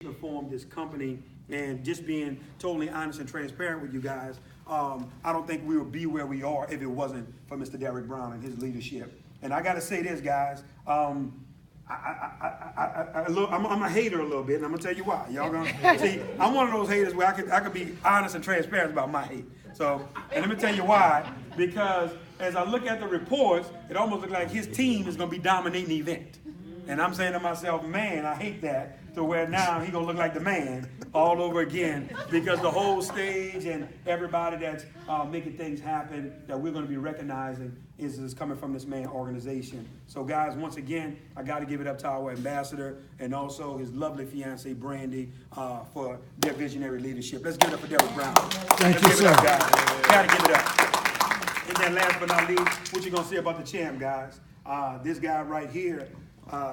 to form this company, and just being totally honest and transparent with you guys, I don't think we would be where we are if it wasn't for Mr. Derek Brown and his leadership. And I got to say this, guys. I'm a hater a little bit, and I'm gonna tell you why. Y'all gonna see? I'm one of those haters where I could be honest and transparent about my hate. So, and let me tell you why. Because as I look at the reports, it almost looks like his team is gonna be dominating the event. And I'm saying to myself, man, I hate that. To where now he gonna look like the man all over again, because the whole stage and everybody that's making things happen that we're gonna be recognizing is coming from this man organization. So guys, once again, I gotta give it up to our ambassador and also his lovely fiancee Brandy for their visionary leadership. Let's give it up for Derek Brown. Thank you, sir. Up, guys. Gotta give it up. And then last but not least, what you gonna say about the champ, guys? This guy right here,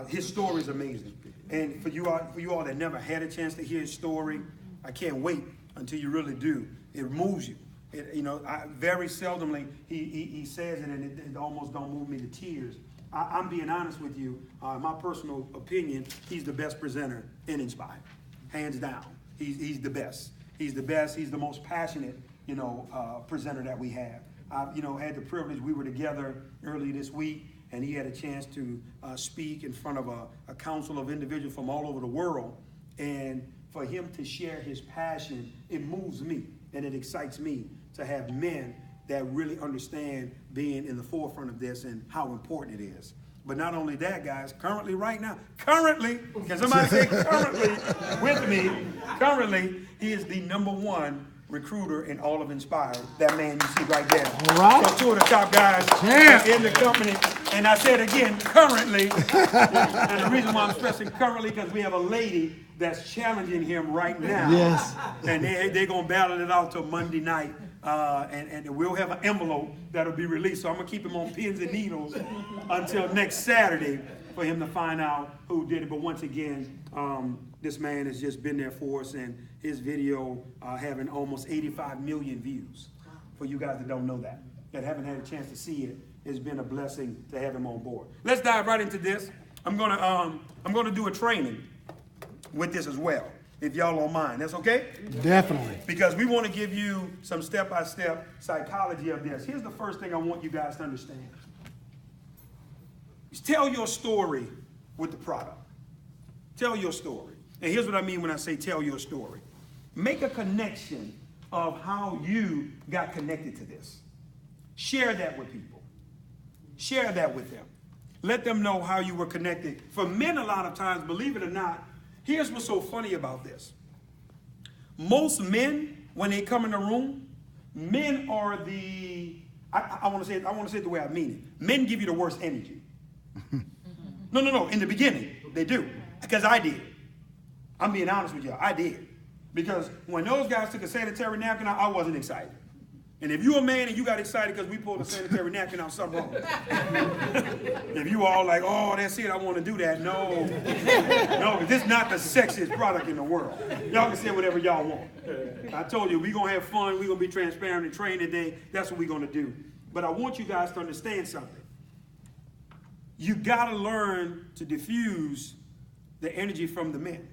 his story is amazing. And for you all that never had a chance to hear his story, I can't wait until you really do. It moves you. Very seldomly he says it, and it almost don't move me to tears. I'm being honest with you. My personal opinion, he's the best presenter in Nspire, hands down. He's the best. He's the best. He's the most passionate, presenter that we have. I, had the privilege. We were together early this week, and he had a chance to speak in front of a council of individuals from all over the world. And for him to share his passion, it moves me and it excites me to have men that really understand being in the forefront of this and how important it is. But not only that, guys, currently, can somebody say currently with me? Currently, he is the #1 recruiter in all of Nspire. That man you see right there. All right. So 2 of the top guys in the company. And I said again, currently. And the reason why I'm stressing currently, because we have a lady that's challenging him right now. Yes. And they're going to battle it out till Monday night. And we'll have an envelope that'll be released. So I'm going to keep him on pins and needles until next Saturday for him to find out who did it. But once again, this man has just been there for us, and his video having almost 85 million views. For you guys that don't know that haven't had a chance to see it, it's been a blessing to have him on board. Let's dive right into this. I'm gonna do a training with this as well, if y'all don't mind. That's okay? Definitely. Because we want to give you some step-by-step psychology of this. Here's the first thing I want you guys to understand. Tell your story with the product. Tell your story. And here's what I mean when I say tell your story. Make a connection of how you got connected to this. Share that with people. Share that with them. Let them know how you were connected. For men, a lot of times, believe it or not, here's what's so funny about this. Most men, when they come in the room, men are I want to say it the way I mean it. Men give you the worst energy. No. In the beginning, they do. Because I did. I'm being honest with y'all. I did. Because when those guys took a sanitary napkin out, I wasn't excited. And if you're a man and you got excited because we pulled a sanitary napkin out, something wrong. If you all like, oh, that's it, I want to do that. No, this is not the sexiest product in the world. Y'all can say whatever y'all want. I told you, we're going to have fun. We're going to be transparent and train today. That's what we're going to do. But I want you guys to understand something. You got to learn to diffuse the energy from the men.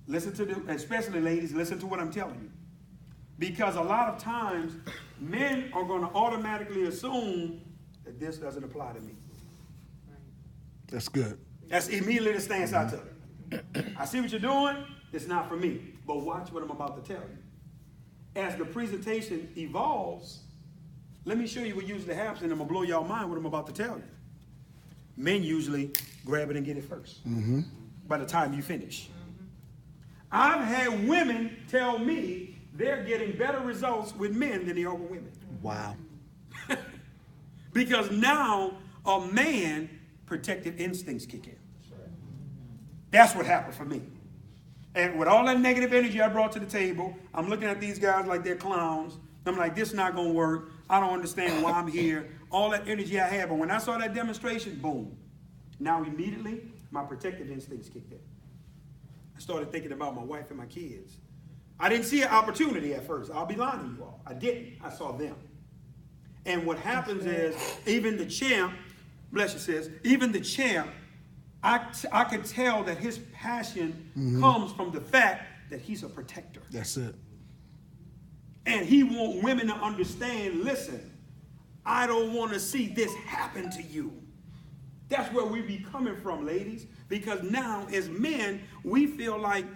Listen to especially ladies, listen to what I'm telling you. Because a lot of times, men are going to automatically assume that this doesn't apply to me. That's good. That's immediately the stance I took. I see what you're doing. It's not for me. But watch what I'm about to tell you. As the presentation evolves, let me show you what usually happens, and I'm going to blow y'all mind what I'm about to tell you. Men usually grab it and get it first by the time you finish. I've had women tell me they're getting better results with men than they are with women. Wow. Because now a man, protective instincts kick in. That's what happened for me. And with all that negative energy I brought to the table, I'm looking at these guys like they're clowns. I'm like, this is not going to work. I don't understand why I'm here. All that energy I had. But when I saw that demonstration, boom. Now immediately, my protective instincts kicked in. I started thinking about my wife and my kids. I didn't see an opportunity at first. I'll be lying to you all. I didn't. I saw them. And what happens is, even the champ, bless you sis, even the champ I could tell that his passion comes from the fact that he's a protector. That's it. And he wants women to understand, listen, I don't want to see this happen to you. That's where we be coming from, ladies. Because now, as men, we feel like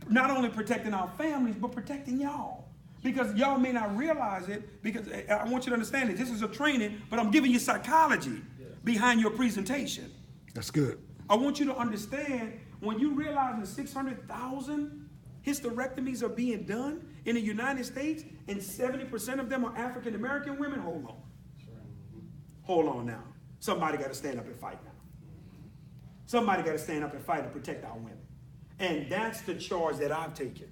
not only protecting our families, but protecting y'all. Because y'all may not realize it, because I want you to understand it. This is a training, but I'm giving you psychology behind your presentation. That's good. I want you to understand, when you realize that 600,000 hysterectomies are being done in the United States, and 70% of them are African American women, hold on. Hold on now. Somebody got to stand up and fight now. Somebody got to stand up and fight to protect our women. And that's the charge that I've taken.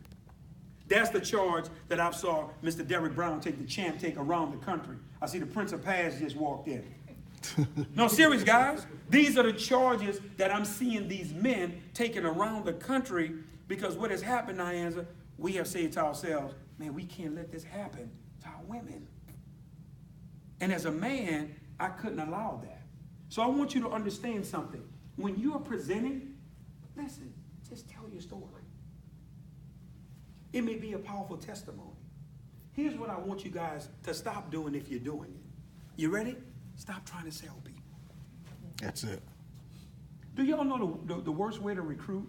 That's the charge that I saw Mr. Derek Brown take, the champ take around the country. I see the Prince of Paz just walked in. No, serious, guys. These are the charges that I'm seeing these men taking around the country, because what has happened, Nyanza, we have said to ourselves, man, we can't let this happen to our women. And as a man, I couldn't allow that. So I want you to understand something. When you are presenting, listen, just tell your story. It may be a powerful testimony. Here's what I want you guys to stop doing if you're doing it. You ready? Stop trying to sell people. That's it. Do y'all know the worst way to recruit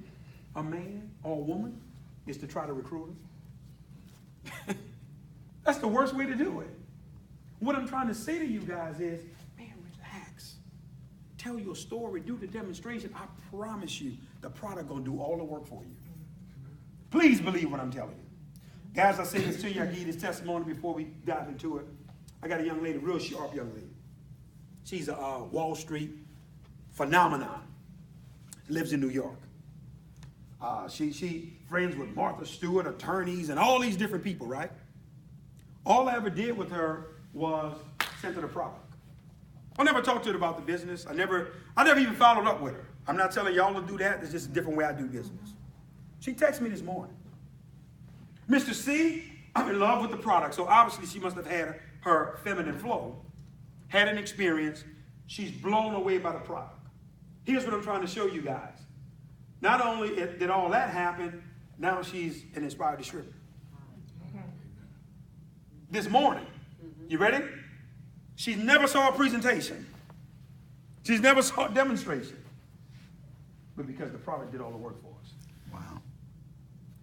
a man or a woman is to try to recruit them? That's the worst way to do it. What I'm trying to say to you guys is, man, relax. Tell your story, do the demonstration. I promise you, the product gonna do all the work for you. Please believe what I'm telling you. Guys, I say this to you, I give you this testimony before we dive into it. I got a young lady, real sharp young lady. She's a Wall Street phenomenon. Lives in New York. She friends with Martha Stewart, attorneys, and all these different people, right? All I ever did with her was sent her the product. I never talked to her about the business. I never even followed up with her. I'm not telling y'all to do that. It's just a different way I do business. She texted me this morning. Mr. C, I'm in love with the product. So obviously she must have had her feminine flow, had an experience. She's blown away by the product. Here's what I'm trying to show you guys. Not only did all that happen, now she's an Nspire distributor. This morning, you ready? She never saw a presentation. She's never saw a demonstration. But because the product did all the work for us. Wow.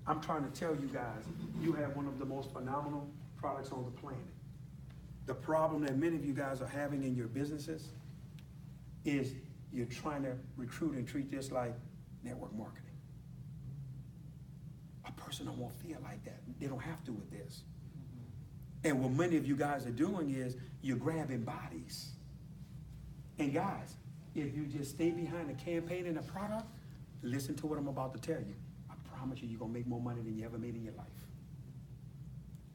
I'm trying to tell you guys, you have one of the most phenomenal products on the planet. The problem that many of you guys are having in your businesses is you're trying to recruit and treat this like network marketing. A person don't want to feel like that. They don't have to with this. And what many of you guys are doing is you're grabbing bodies. And guys, if you just stay behind the campaign and the product, listen to what I'm about to tell you. I promise you, you're going to make more money than you ever made in your life.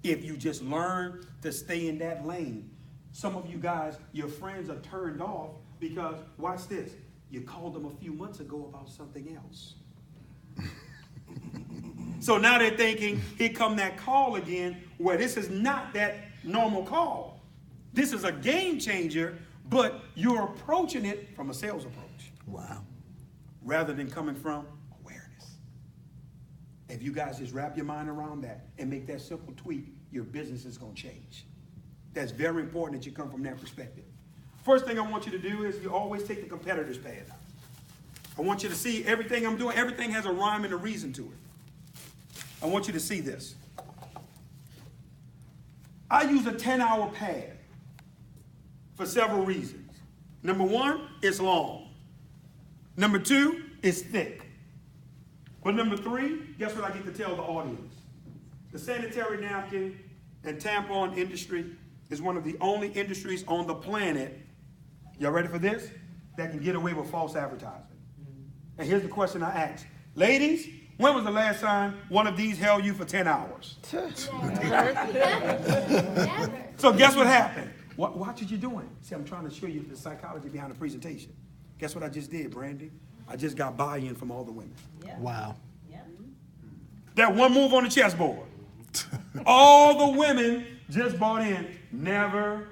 If you just learn to stay in that lane. Some of you guys, your friends are turned off because, watch this, you called them a few months ago about something else. So now they're thinking, here come that call again, where this is not that normal call. This is a game changer, but you're approaching it from a sales approach. Wow. Rather than coming from awareness. If you guys just wrap your mind around that and make that simple tweak, your business is going to change. That's very important that you come from that perspective. First thing I want you to do is you always take the competitor's pad out. I want you to see everything I'm doing, everything has a rhyme and a reason to it. I want you to see this. I use a 10-hour pad for several reasons. Number one, it's long. Number two, it's thick. But number three, guess what I get to tell the audience? The sanitary napkin and tampon industry is one of the only industries on the planet, y'all ready for this, that can get away with false advertising. And here's the question I ask. Ladies, when was the last time one of these held you for 10 hours? So guess what happened? What are you doing? See, I'm trying to show you the psychology behind the presentation. Guess what I just did, Brandy? I just got buy-in from all the women. Yeah. Wow. Yeah. That one move on the chessboard. All the women just bought in. Never.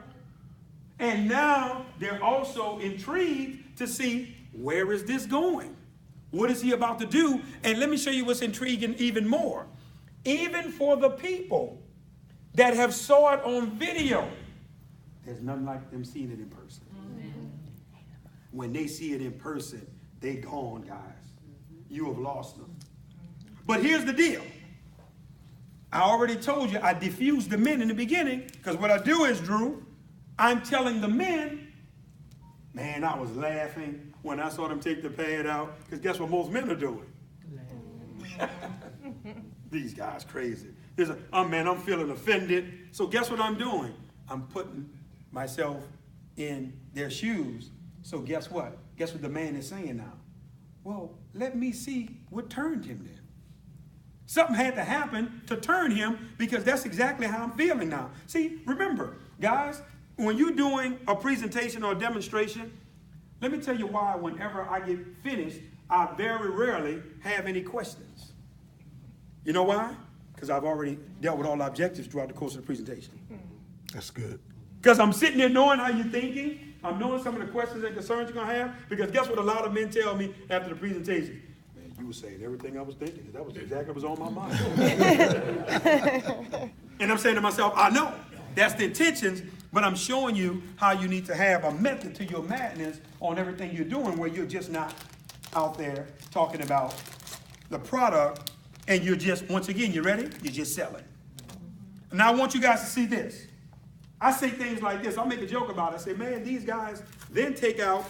And now they're also intrigued to see Where is this going? What is he about to do? And let me show you what's intriguing even more. Even for the people that have saw it on video, there's nothing like them seeing it in person. Amen. When they see it in person, they gone, guys. You have lost them. But here's the deal. I already told you I diffused the men in the beginning, because what I do is, Drew, I'm telling the men, man, I was laughing when I saw them take the pad out, because guess what most men are doing? These guys crazy. Man, I'm feeling offended. So guess what I'm doing? I'm putting myself in their shoes. So guess what? Guess what the man is saying now? Well, let me see what turned him then. Something had to happen to turn him, because that's exactly how I'm feeling now. See, remember, guys, when you're doing a presentation or a demonstration, let me tell you why whenever I get finished, I very rarely have any questions. You know why? Because I've already dealt with all the objectives throughout the course of the presentation. That's good. Because I'm sitting there knowing how you're thinking. I'm knowing some of the questions and concerns you're going to have. Because guess what a lot of men tell me after the presentation? Man, you were saying everything I was thinking. That was exactly what was on my mind. And I'm saying to myself, I know. That's the intentions. But I'm showing you how you need to have a method to your madness on everything you're doing, where you're just not out there talking about the product. And you're just, once again, you ready? You're just selling. Now I want you guys to see this. I say things like this. I'll make a joke about it. I say, man, these guys then take out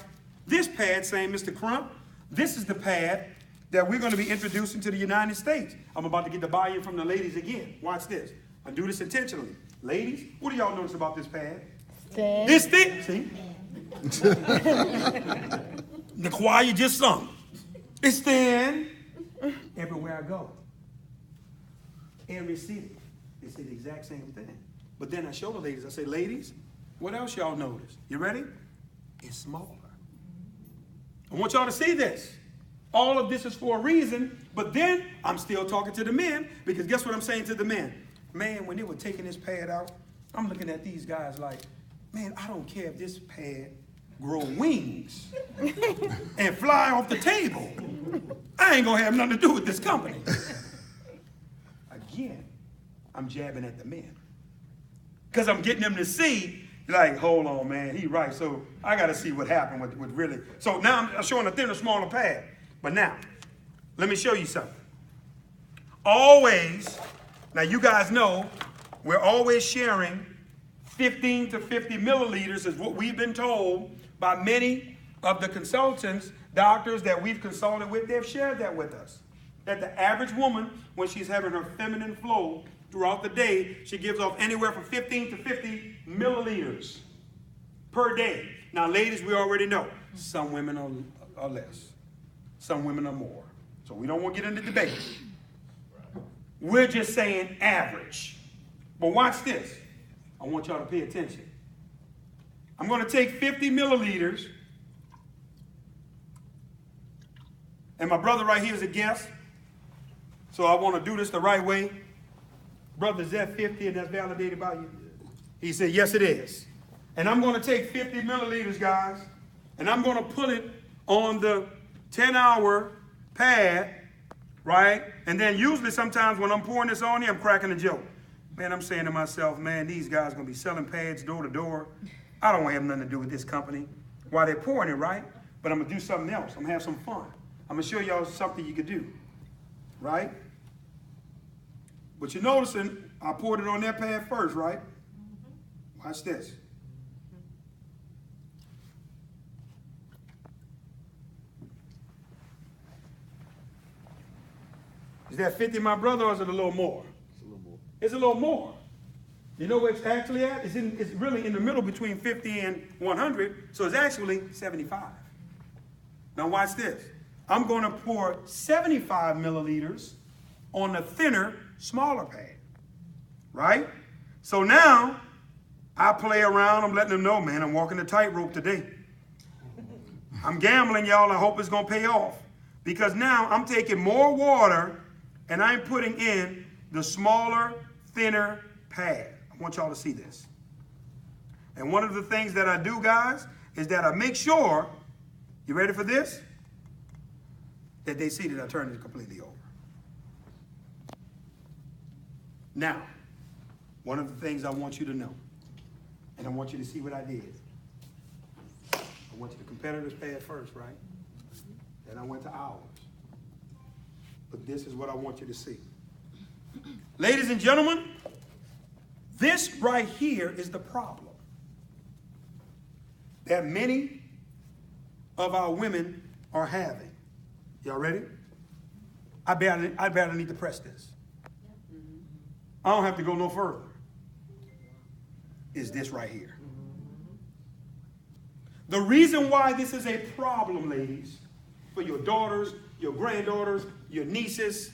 this pad saying, Mr. Crump, this is the pad that we're going to be introducing to the United States. I'm about to get the buy-in from the ladies again. Watch this. I do this intentionally. Ladies, what do y'all notice about this pad? Thin. It's thick. See? The choir just sung. It's thin. Everywhere I go. Every city, they say the exact same thing. But then I show the ladies, I say, ladies, what else y'all notice? You ready? It's smaller. I want y'all to see this. All of this is for a reason, but then I'm still talking to the men, because guess what I'm saying to the men? Man, when they were taking this pad out, I'm looking at these guys like, man, I don't care if this pad grow wings and fly off the table. I ain't gonna have nothing to do with this company. Again, I'm jabbing at the men. Because I'm getting them to see, like, hold on, man, he right. So I got to see what happened with really. So now I'm showing a thinner, smaller pad. But now, let me show you something. Always, now you guys know, we're always sharing 15 to 50 milliliters is what we've been told by many of the consultants, doctors that we've consulted with. They've shared that with us. That the average woman, when she's having her feminine flow throughout the day, she gives off anywhere from 15 to 50 milliliters per day. Now, ladies, we already know some women are less. Some women are more. So we don't want to get into debate. We're just saying average. But watch this. I want y'all to pay attention. I'm going to take 50 milliliters. And my brother right here is a guest. So I want to do this the right way. Brother, is that 50 and that's validated by you? He said, yes, it is. And I'm going to take 50 milliliters, guys, and I'm going to put it on the 10-hour pad, right? And then usually sometimes when I'm pouring this on here, I'm cracking a joke. Man, I'm saying to myself, man, these guys are going to be selling pads door to door. I don't want to have nothing to do with this company while they're pouring it, right? But I'm going to do something else. I'm going to have some fun. I'm going to show y'all something you could do, right? But you're noticing I poured it on that pad first, right? Watch this. Is that 50, my brother, or is it a little more? It's a little more. It's a little more. You know where it's actually at? It's really in the middle between 50 and 100, so it's actually 75. Now watch this. I'm going to pour 75 milliliters on the thinner, smaller pad, right? So now, I play around. I'm letting them know, man, I'm walking the tightrope today. I'm gambling, y'all. I hope it's going to pay off. Because now I'm taking more water and I'm putting in the smaller, thinner pad. I want y'all to see this. And one of the things that I do, guys, is that I make sure You ready for this? That they see that I turned it completely over. Now, one of the things I want you to know, and I want you to see what I did. I went to the competitors pad first, right? Then I went to ours. But this is what I want you to see. Ladies and gentlemen, this right here is the problem that many of our women are having. Y'all ready? I barely need to press this. I don't have to go no further. Is this right here. The reason why this is a problem, ladies, for your daughters, your granddaughters, your nieces,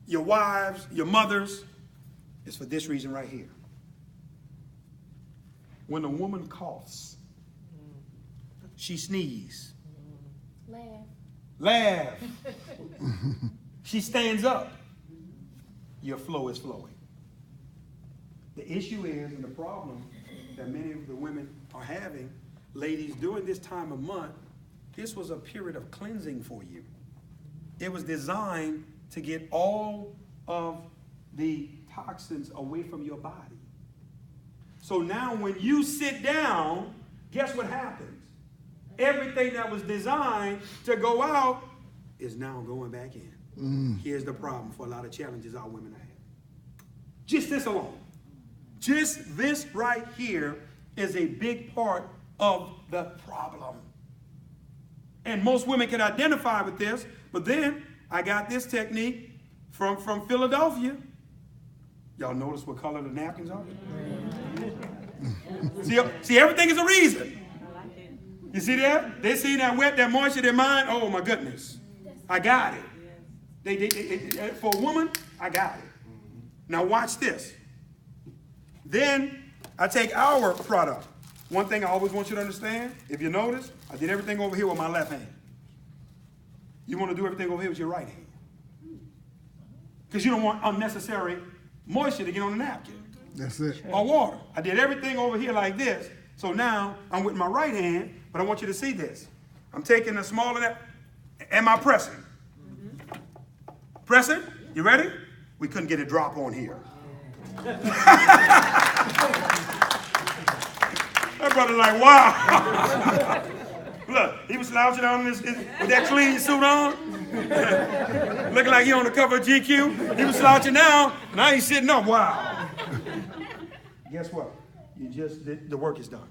your wives, your mothers, is for this reason right here. When a woman coughs, she sneezes. Laugh. She stands up. Your flow is flowing. The issue is, and the problem that many of the women are having, ladies, during this time of month, this was a period of cleansing for you. It was designed to get all of the toxins away from your body. So now when you sit down, guess what happens? Everything that was designed to go out is now going back in. Here's the problem for a lot of challenges our women are having. Just this alone. Just this right here is a big part of the problem. And most women can identify with this, but then I got this technique from Philadelphia. Y'all notice what color the napkins are? See, everything is a reason. You see that? They see that wet, that moisture, their mind. Oh my goodness, I got it. For a woman, I got it. Now watch this. Then I take our product. One thing I always want you to understand, if you notice, I did everything over here with my left hand. You want to do everything over here with your right hand. Because you don't want unnecessary moisture to get on the napkin. That's it. Or water. I did everything over here like this. So now I'm with my right hand, but I want you to see this. I'm taking a smaller napkin. Am I pressing? Pressing? You ready? We couldn't get a drop on here. That brother like, wow. Look, he was slouching on with that clean suit on. Looking like he on the cover of GQ. He was slouching down. Now he's sitting up. Wow. Guess what? The work is done.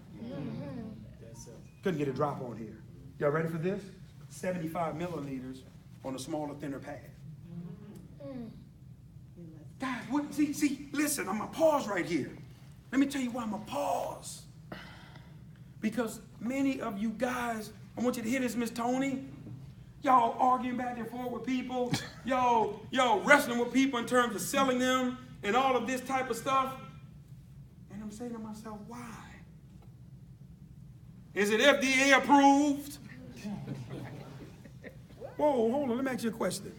Couldn't get a drop on here. Y'all ready for this? 75 milliliters on a smaller, thinner pad. Guys, see, listen, I'm going to pause right here. Let me tell you why I'm going to pause. Because many of you guys, I want you to hear this, Miss Tony. Y'all arguing back and forth with people. Y'all wrestling with people in terms of selling them and all of this type of stuff. And I'm saying to myself, why? Is it FDA approved? Whoa, hold on, let me ask you a question.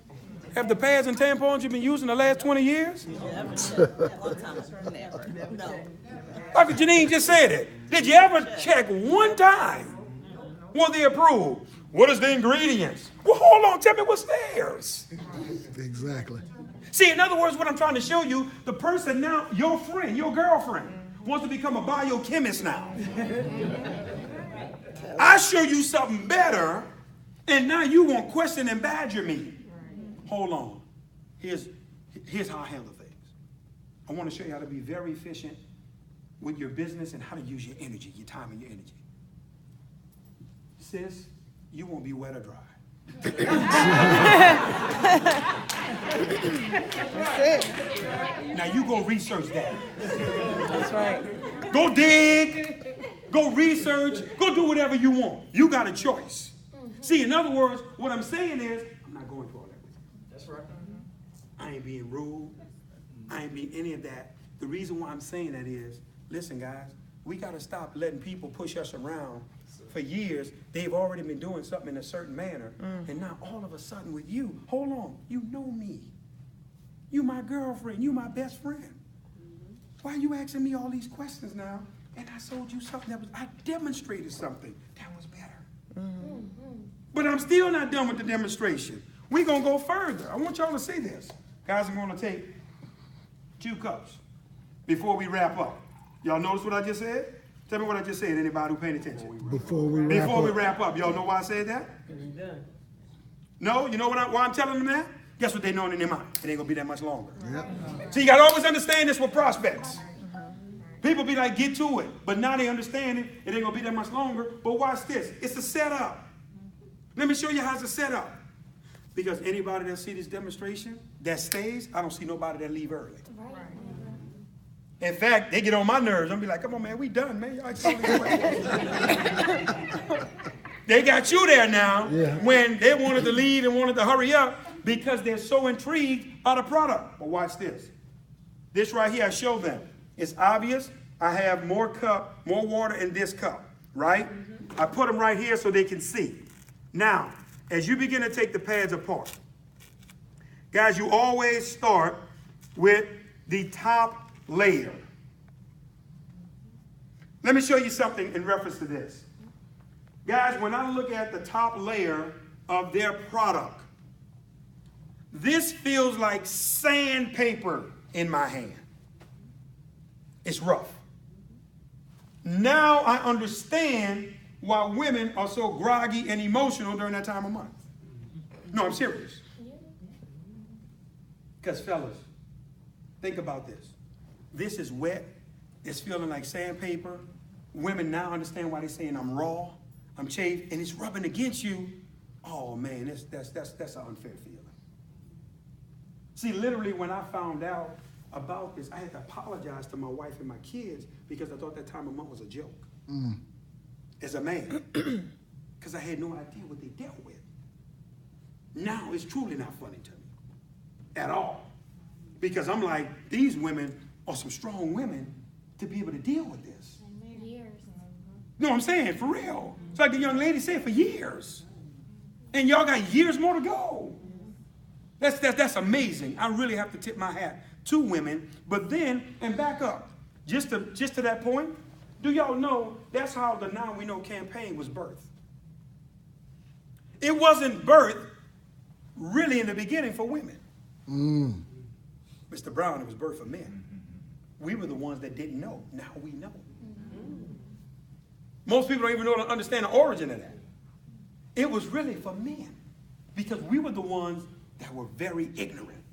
Have the pads and tampons you've been using the last 20 years? Never. No. Dr. Janine just said it. Did you ever check one time? Were they approved? What is the ingredients? Well, hold on, tell me what's theirs. Exactly. See, in other words, what I'm trying to show you, the person now, your friend, your girlfriend, wants to become a biochemist now. I show you something better, and now you won't question and badger me. Hold on. Here's how I handle things. I want to show you how to be very efficient with your business and how to use your energy, your time and your energy. Sis, you won't be wet or dry. Now you go research that. That's right. Go dig, go research, go do whatever you want. You got a choice. See, in other words, what I'm saying is, I'm not going through all that with you. That's right. I ain't being rude. I ain't being any of that. The reason why I'm saying that is, listen, guys, we got to stop letting people push us around. For years, they've already been doing something in a certain manner. And now all of a sudden with you, hold on, you know me. You my girlfriend, you my best friend. Why are you asking me all these questions now? And I showed you something I demonstrated something that was better. But I'm still not done with the demonstration. We're going to go further. I want y'all to see this. Guys, I'm going to take 2 cups before we wrap up. Y'all notice what I just said? Tell me what I just said, anybody who paying attention. Before we wrap up. Y'all know why I said that? No? You know why I'm telling them that? Guess what they know in their mind? It ain't going to be that much longer. Yep. So you got to always understand this with prospects. People be like, get to it. But now they understand it. It ain't going to be that much longer. But watch this. It's a setup. Let me show you how it's a setup. Because anybody that see this demonstration that stays, I don't see nobody that leave early. In fact, they get on my nerves. I'm be like, come on, man, we done, man. Y'all they got you there now when they wanted to leave and wanted to hurry up because they're so intrigued by the product. But watch this. This right here, I show them. It's obvious. I have more water in this cup, right? I put them right here so they can see. Now, as you begin to take the pads apart, guys, you always start with the top layer. Let me show you something in reference to this. Guys, when I look at the top layer of their product, this feels like sandpaper in my hand. It's rough. Now I understand why women are so groggy and emotional during that time of month. No, I'm serious. Because fellas, think about this. This is wet. It's feeling like sandpaper. Women now understand why they're saying I'm raw, I'm chafed, and it's rubbing against you. Oh man, that's an unfair feeling. See, literally when I found out about this, I had to apologize to my wife and my kids because I thought that time of month was a joke. As a man, because I had no idea what they dealt with. Now it's truly not funny to me at all. Because I'm like, these women are some strong women to be able to deal with this. Years. No, I'm saying, for real. It's like the young lady said, for years. And y'all got years more to go. That's amazing. I really have to tip my hat to women. But then, and back up, just to that point, do y'all know that's how the Now We Know campaign was birthed? It wasn't birthed really in the beginning for women. Mr. Brown, it was birthed for men. We were the ones that didn't know. Now we know. Most people don't even understand the origin of that. It was really for men because we were the ones that were very ignorant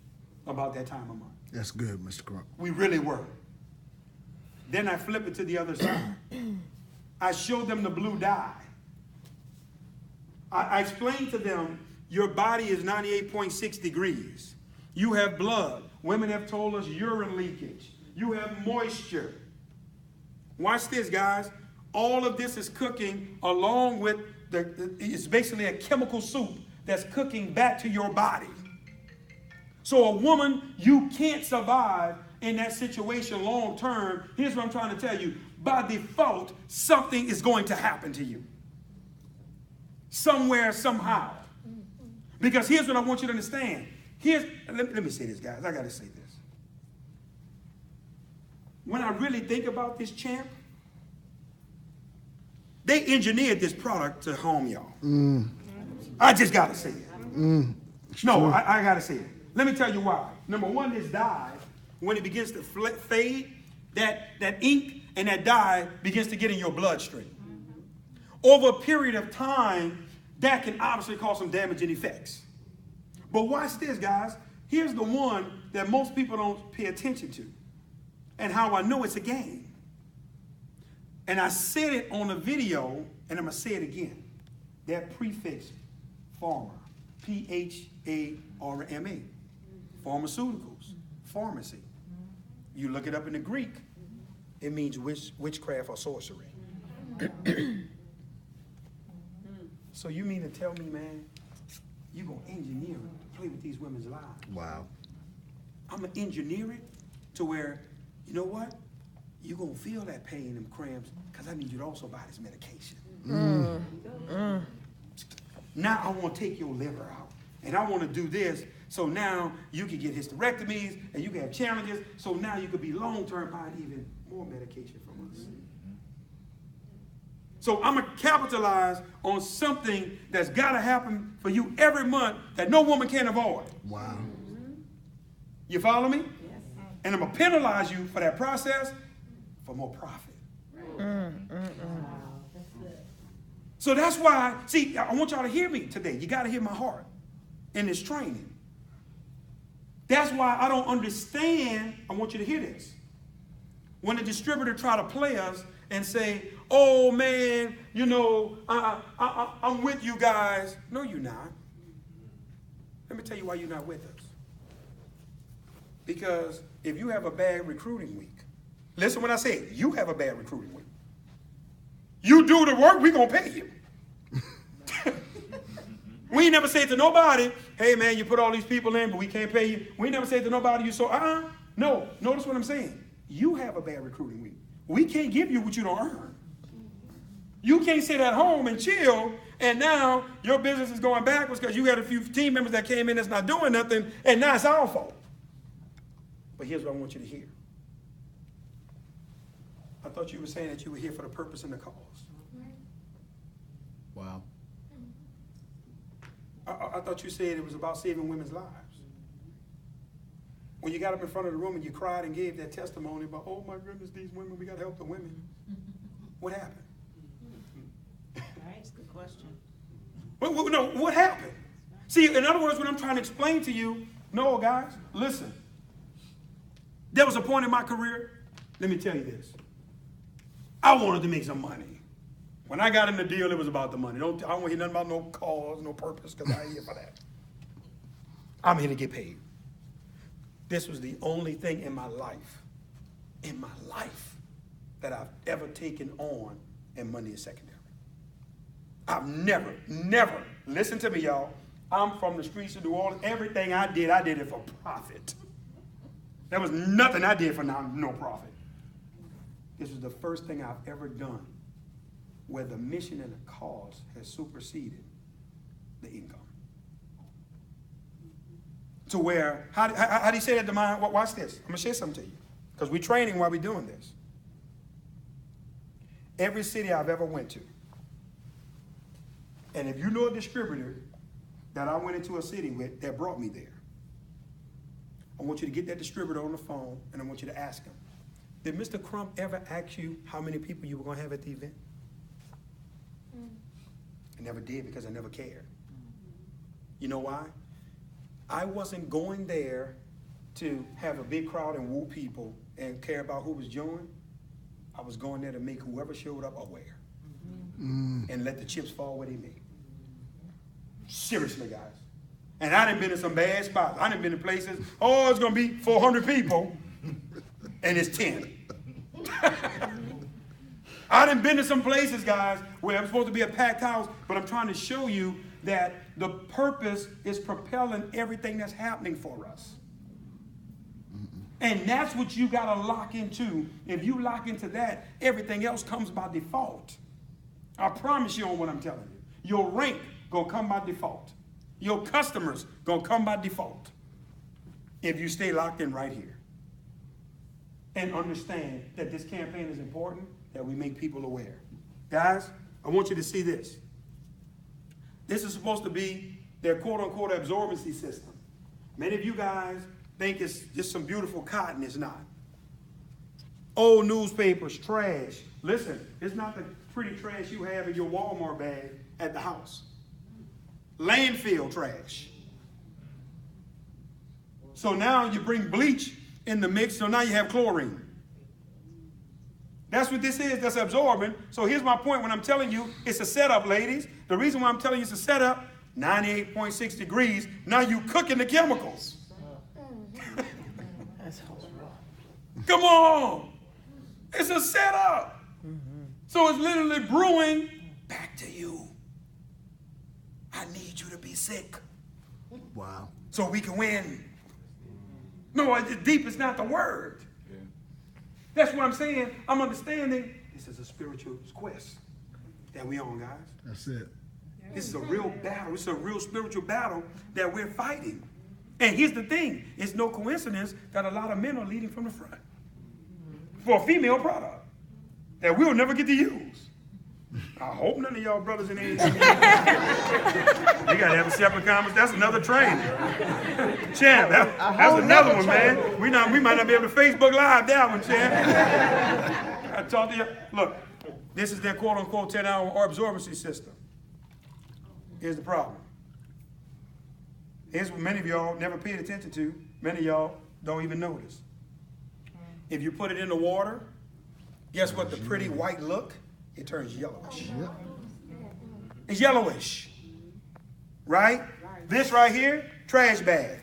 about that time of month. That's good, Mr. Crump. We really were. Then I flip it to the other side. I showed them the blue dye. I explained to them, your body is 98.6 degrees. You have blood. Women have told us urine leakage. You have moisture. Watch this, guys. All of this is cooking along with it's basically a chemical soup that's cooking back to your body. So a woman, you can't survive in that situation long term. Here's what I'm trying to tell you. By default, something is going to happen to you. Somewhere, somehow. Because here's what I want you to understand. Let me say this, guys. I got to say this. When I really think about this champ, they engineered this product to harm y'all. I just got to say it. No, I got to say it. Let me tell you why. Number one, this dye, when it begins to fade, that ink and that dye begins to get in your bloodstream. Over a period of time, that can obviously cause some damaging effects. But watch this, guys. Here's the one that most people don't pay attention to and how I know it's a game. And I said it on a video, and I'm going to say it again. That prefix, pharma, P-H-A-R-M-A, pharmaceuticals, pharmacy. You look it up in the Greek, it means witchcraft or sorcery. So you mean to tell me, man, you're going to engineer it to play with these women's lives? Wow. I'm going to engineer it to where, you know what? You're going to feel that pain and them cramps because I need you to also buy this medication. Now I want to take your liver out. And I want to do this so now you can get hysterectomies and you can have challenges. So now you could be long-term buying even more medication from us. So I'm going to capitalize on something that's got to happen for you every month that no woman can avoid. Wow. You follow me? Yes. And I'm going to penalize you for that process for more profit. So that's why, see, I want y'all to hear me today. You got to hear my heart in this training. That's why I don't understand. I want you to hear this. When the distributor try to play us and say, oh man, you know, I'm with you guys. No, you're not. Let me tell you why you're not with us. Because if you have a bad recruiting week, listen when I say you have a bad recruiting week. You do the work, we're going to pay you. We ain't never say to nobody, hey man, you put all these people in, but we can't pay you. We ain't never say to nobody, no, notice what I'm saying. You have a bad recruiting week. We can't give you what you don't earn. You can't sit at home and chill, and now your business is going backwards because you had a few team members that came in that's not doing nothing, and now it's our fault. But here's what I want you to hear. I thought you were saying that you were here for the purpose and the cause. Wow. I thought you said it was about saving women's lives. When you got up in front of the room and you cried and gave that testimony about, oh my goodness, these women, we got to help the women. What happened? That's a good question. No, what happened? See, in other words, what I'm trying to explain to you, no, guys, listen. There was a point in my career, let me tell you this. I wanted to make some money. When I got in the deal, it was about the money. I don't want to hear nothing about no cause, no purpose, because I ain't here for that. I'm here to get paid. This was the only thing in my life, that I've ever taken on, and money is secondary. I've never, listen to me, y'all. I'm from the streets of New Orleans. Everything I did it for profit. There was nothing I did for no profit. This was the first thing I've ever done where the mission and the cause has superseded the income. To where, how do you say that to mine? Watch this. I'm going to share something to you. Because we're training while we're doing this. Every city I've ever went to, and if you know a distributor that I went into a city with that brought me there, I want you to get that distributor on the phone, and I want you to ask him, did Mr. Crump ever ask you how many people you were going to have at the event? I never did because I never cared. You know why? I wasn't going there to have a big crowd and woo people and care about who was joining. I was going there to make whoever showed up aware and let the chips fall where they may. Seriously, guys. And I done been in some bad spots. I done been in places, it's going to be 400 people, and it's 10. I done been to some places, guys, where I'm supposed to be a packed house, but I'm trying to show you that the purpose is propelling everything that's happening for us. And that's what you got to lock into. If you lock into that, everything else comes by default. I promise you on what I'm telling you. Your rank going to come by default. Your customers going to come by default. If you stay locked in right here. And understand that this campaign is important, that we make people aware. Guys, I want you to see this. This is supposed to be their quote-unquote absorbency system. Many of you guys think it's just some beautiful cotton. It's not. Old newspapers, trash. Listen, it's not the pretty trash you have in your Walmart bag at the house. Landfill trash. So now you bring bleach in the mix, so now you have chlorine. That's what this is, that's absorbent. So here's my point when I'm telling you it's a setup, ladies. The reason why I'm telling you it's a setup, 98.6 degrees, now you cooking the chemicals. That's horrible. Come on. It's a setup. So it's literally brewing back to you. I need you to be sick. Wow. So we can win. No, deep is not the word. Yeah. That's what I'm saying. I'm understanding this is a spiritual quest that we on, guys. That's it. This is a real battle. It's a real spiritual battle that we're fighting. And here's the thing. It's no coincidence that a lot of men are leading from the front for a female product that we'll never get to use. I hope none of y'all brothers in here. They gotta have a separate conversation. That's another training. Champ, that's another one, man. We might not be able to Facebook Live that one, Champ. I talked to you. Look, this is their quote unquote 10-hour absorbency system. Here's the problem. Here's what many of y'all never paid attention to. Many of y'all don't even notice. If you put it in the water, guess what the pretty white look? It turns yellowish. It's yellowish. Right? This right here, trash bag.